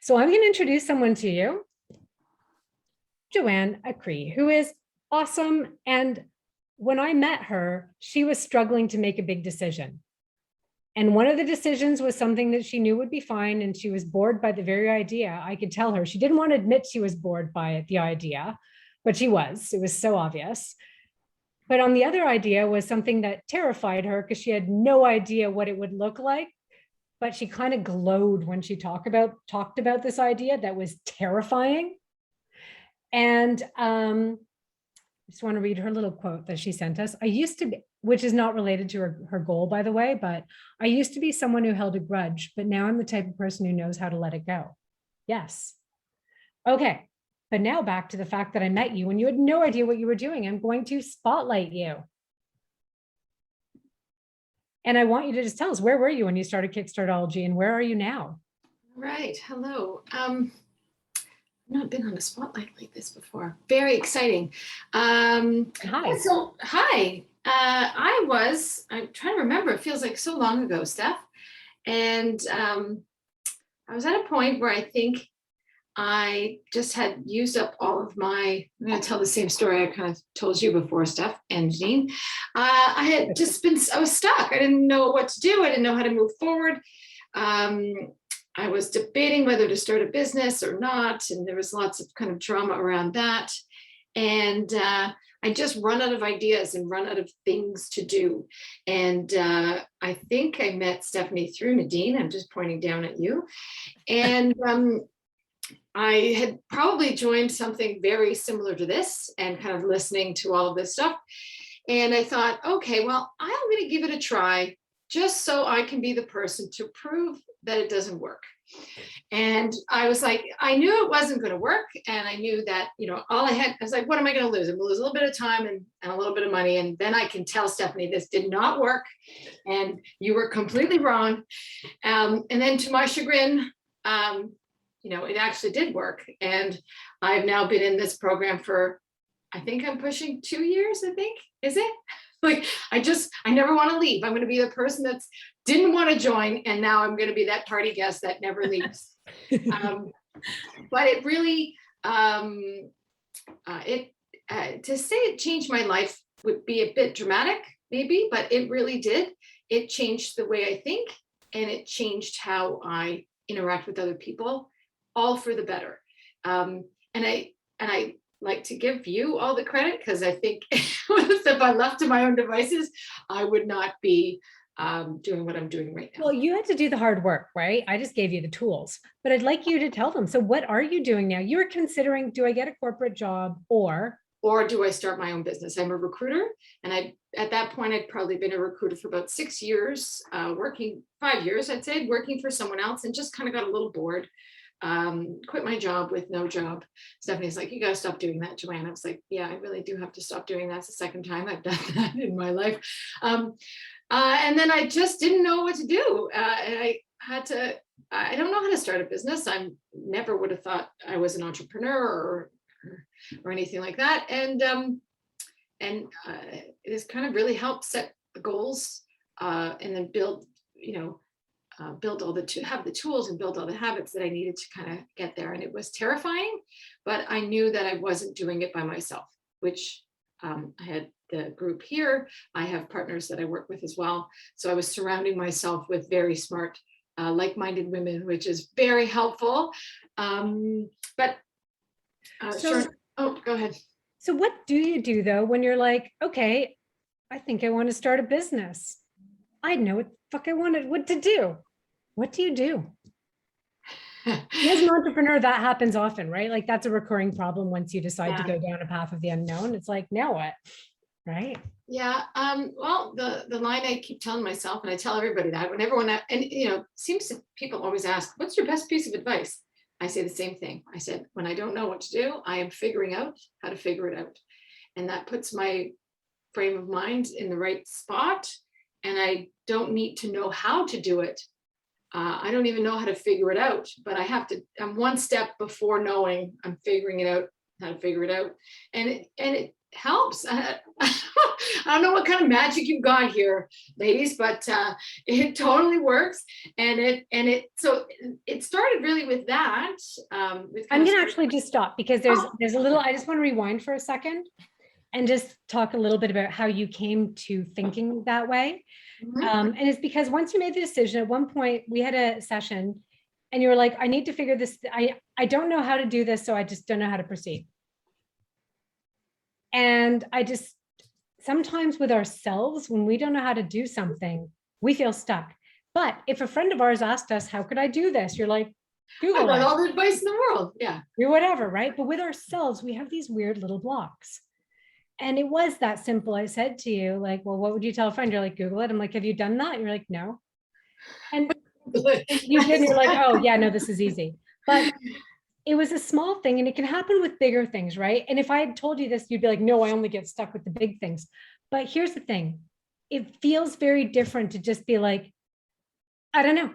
So I'm going to introduce someone to you, Joanne Acri, who is awesome. And when I met her, she was struggling to make a big decision. And one of the decisions was something that she knew would be fine. And she was bored by the very idea. I could tell her. She didn't want to admit she was bored by it, the idea, but she was. It was so obvious. But on the other idea was something that terrified her because she had no idea what it would look like. But she kind of glowed when she talked about this idea that was terrifying. And I just want to read her little quote that she sent us. I used to be, which is not related to her goal, by the way, but I used to be someone who held a grudge, but now I'm the type of person who knows how to let it go. Yes. Okay. But now back to the fact that I met you when you had no idea what you were doing. I'm going to spotlight you. And I want you to just tell us, where were you when you started Kickstartology and where are you now? Right. Hello. I've not been on a spotlight like this before. Very exciting. Hi. So, hi. I'm trying to remember. It feels like so long ago, Steph. And I was at a point where I think I just had used up all of my, I'm going to tell the same story I kind of told you before, Steph and Jean. I was stuck. I didn't know what to do. I didn't know how to move forward. I was debating whether to start a business or not. And there was lots of kind of drama around that. And I just run out of ideas and run out of things to do. And I think I met Stephanie through Nadine. I'm just pointing down at you. And I had probably joined something very similar to this and kind of listening to all of this stuff. And I thought, okay, well, I'm going to give it a try just so I can be the person to prove that it doesn't work. And I was like, I knew it wasn't going to work. And I knew that, I was like, what am I going to lose? I'm going to lose a little bit of time and a little bit of money. And then I can tell Stephanie, this did not work. And you were completely wrong. And then to my chagrin, it actually did work. And I've now been in this program for, I think I'm pushing 2 years, I think. Is it? Like, I never want to leave. I'm going to be the person that's didn't want to join. And now I'm going to be that party guest that never leaves. But it really, to say it changed my life would be a bit dramatic, maybe, but it really did. It changed the way I think, and it changed how I interact with other people, all for the better. And I like to give you all the credit, because I think if I left to my own devices, I would not be doing what I'm doing right now. Well, you had to do the hard work, right? I just gave you the tools, but I'd like you to tell them. So what are you doing now? You're considering, do I get a corporate job or do I start my own business? I'm a recruiter. And at that point, I'd probably been a recruiter for about 6 years, working 5 years, I'd say, working for someone else, and just kind of got a little bored. Quit my job with no job. Stephanie's like, you got to stop doing that, Joanne. I was like, yeah, I really do have to stop doing that. It's the second time I've done that in my life. And then I just didn't know what to do. And I don't know how to start a business. I never would have thought I was an entrepreneur or anything like that. And it has kind of really helped set the goals and then build, have the tools and build all the habits that I needed to kind of get there. And it was terrifying, but I knew that I wasn't doing it by myself, which I had the group here. I have partners that I work with as well. So I was surrounding myself with very smart, like-minded women, which is very helpful. Sure. Oh, go ahead. So what do you do though, when you're like, okay, I think I want to start a business. I know what the fuck I wanted, what to do. What do you do? As an entrepreneur, that happens often, right? Like that's a recurring problem once you decide to go down a path of the unknown. It's like, now what? Right? Yeah. Well, the line I keep telling myself, and I tell everybody that when everyone, seems to people always ask, what's your best piece of advice? I say the same thing. I said, when I don't know what to do, I am figuring out how to figure it out. And that puts my frame of mind in the right spot. And I don't need to know how to do it. I don't even know how to figure it out, but I'm one step before knowing I'm figuring it out, how to figure it out. And helps. I don't know what kind of magic you've got here, ladies, but it totally works. And it started really with that. I'm gonna actually just stop because there's a little, I just want to rewind for a second and just talk a little bit about how you came to thinking that way. And it's because once you made the decision, at one point we had a session and you were like, I need to figure this, I don't know how to do this, so I just don't know how to proceed. And sometimes with ourselves, when we don't know how to do something, we feel stuck. But if a friend of ours asked us, how could I do this? You're like, Google I it. got all the advice in the world. Yeah. Do whatever, right? But with ourselves, we have these weird little blocks. And it was that simple. I said to you, like, well, what would you tell a friend? You're like, Google it. I'm like, have you done that? You're like, no. And you did, and you're like, oh yeah, no, this is easy. But it was a small thing, and it can happen with bigger things, right? And if I had told you this, you'd be like, no, I only get stuck with the big things. But here's the thing. It feels very different to just be like, I don't know,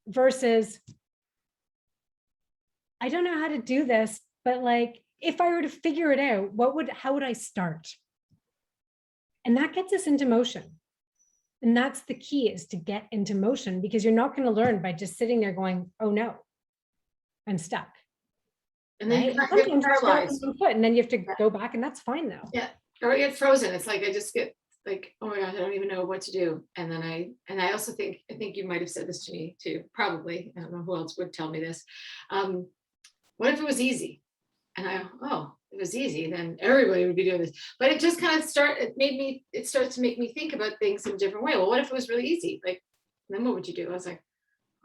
versus I don't know how to do this, but like, if I were to figure it out, how would I start? And that gets us into motion. And that's the key, is to get into motion, because you're not going to learn by just sitting there going, oh no, I'm stuck. And then right? you get paralyzed. And then you have to go back, and that's fine though. Yeah. Or I get frozen. It's like I just get like, oh my gosh, I don't even know what to do. And then I also think you might have said this to me too, probably. I don't know who else would tell me this. What if it was easy? And if it was easy, then everybody would be doing this. But it just kind of it starts to make me think about things in a different way. Well, what if it was really easy? Like, then what would you do? I was like,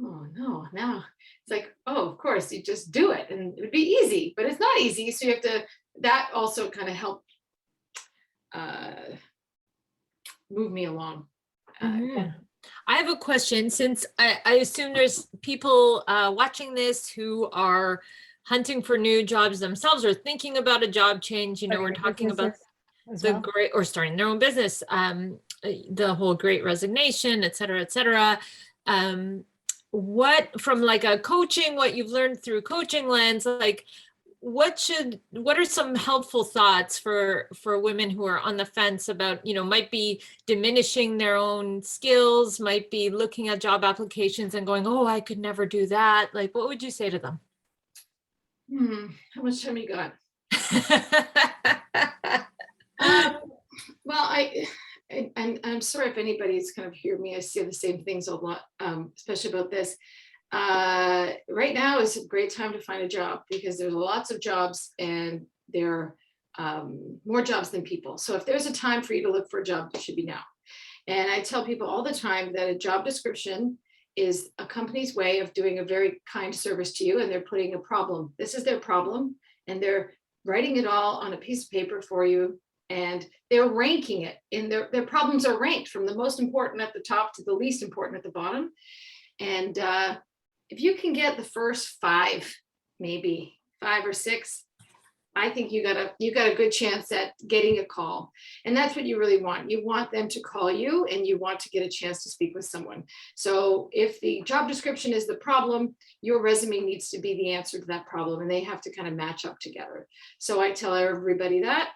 oh no, now it's like, oh, of course, you just do it and it would be easy, but it's not easy. So you have to, that also kind of helped move me along. I have a question, since I assume there's people watching this who are hunting for new jobs themselves or thinking about a job change. We're talking about great, or starting their own business, the whole great resignation, et cetera, et cetera. What, from like a coaching, what you've learned through coaching lens, like what are some helpful thoughts for women who are on the fence about, might be diminishing their own skills, might be looking at job applications and going, oh, I could never do that. Like, what would you say to them? How much time you got? Well, I'm sorry if anybody's kind of hear me. I see the same things a lot, especially about this. Right now is a great time to find a job, because there's lots of jobs and there are more jobs than people. So if there's a time for you to look for a job, it should be now. And I tell people all the time that a job description is a company's way of doing a very kind service to you, and they're putting a problem. This is their problem, and they're writing it all on a piece of paper for you, and they're ranking it in their problems are ranked from the most important at the top to the least important at the bottom. And if you can get the first 5, maybe 5 or 6, I think you got a good chance at getting a call. And that's what you really want. You want them to call you, and you want to get a chance to speak with someone. So if the job description is the problem, your resume needs to be the answer to that problem, and they have to kind of match up together. So I tell everybody that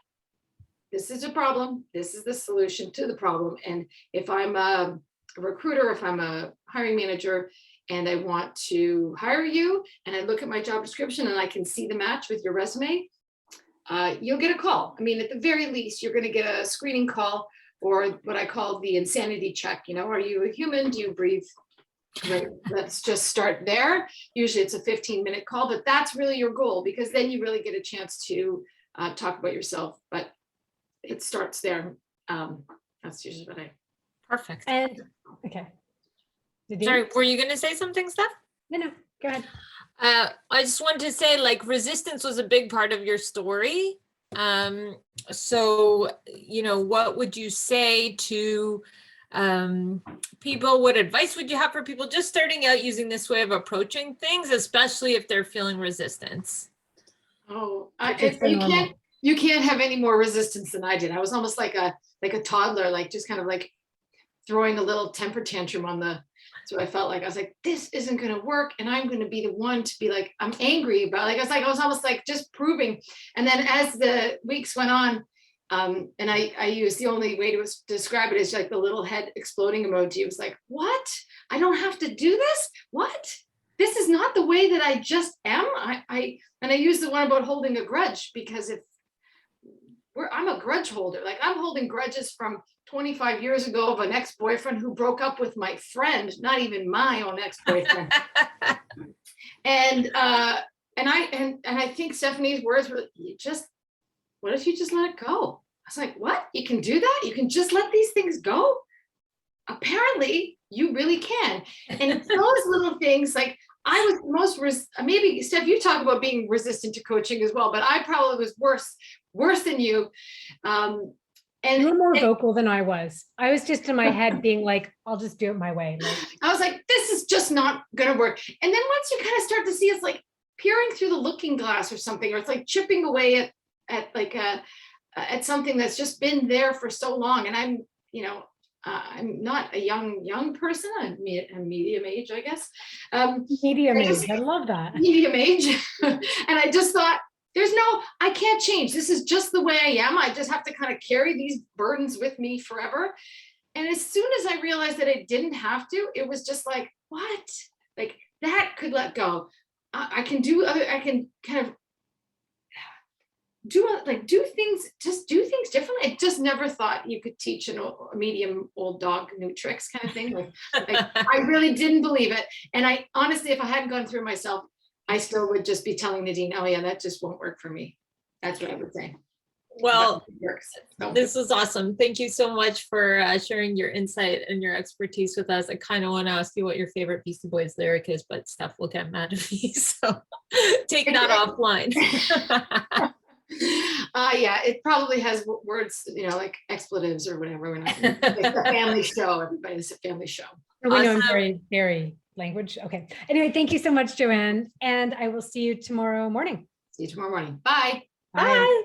this is a problem, this is the solution to the problem. And if I'm a recruiter, if I'm a hiring manager, and I want to hire you, and I look at my job description and I can see the match with your resume, you'll get a call. I mean, at the very least, you're going to get a screening call, or what I call the insanity check. Are you a human? Do you breathe? Right. Let's just start there. Usually it's a 15-minute call, but that's really your goal, because then you really get a chance to talk about yourself. But it starts there. That's usually what I. Perfect. And okay. Sorry, were you going to say something, Steph? No, go ahead. I just wanted to say, like, resistance was a big part of your story. So, what would you say to people? What advice would you have for people just starting out using this way of approaching things, especially if they're feeling resistance? Oh, you can't have any more resistance than I did. I was almost like a toddler, like just kind of like throwing a little temper tantrum on the So I felt like, I was like, this isn't going to work. And I'm going to be the one to be like, I'm angry about it. I was almost like just proving. And then as the weeks went on, and I used, the only way to describe it is like the little head exploding emoji. It was like, what? I don't have to do this? What? This is not the way that I just am. And I use the one about holding a grudge, because I'm a grudge holder. Like, I'm holding grudges from 25 years ago of an ex-boyfriend who broke up with my friend, not even my own ex-boyfriend. And I think Stephanie's words were, what if you just let it go? I was like, what? You can do that? You can just let these things go? Apparently you really can. And it's those little things, like, I was the most, maybe Steph, you talk about being resistant to coaching as well, but I probably was worse than you. And you were more vocal than I was. I was just in my head being like, I'll just do it my way. Like, I was like, this is just not going to work. And then once you kind of start to see, it's like peering through the looking glass or something, or it's like chipping away at something that's just been there for so long. And I'm, I'm not a young person. I'm medium age, I guess. Medium age. I love that. Medium age. And I just thought, I can't change. This is just the way I am. I just have to kind of carry these burdens with me forever. And as soon as I realized that I didn't have to, it was just like, what? Like, that could let go. I can kind of do things differently. I just never thought you could teach a medium old dog new tricks kind of thing. Like I really didn't believe it. And I honestly, if I hadn't gone through it myself, I still would just be telling Nadine, oh yeah, that just won't work for me. That's what I would say. Well, so. This was awesome. Thank you so much for sharing your insight and your expertise with us. I kind of want to ask you what your favorite Beastie Boys lyric is, but Steph will get mad at me. So take that offline. Yeah, it probably has words, like expletives or whatever. We're not, it's a family show. Everybody's a family show. We know I'm very language. Okay. Anyway, thank you so much, Joanne. And I will see you tomorrow morning. See you tomorrow morning. Bye. Bye.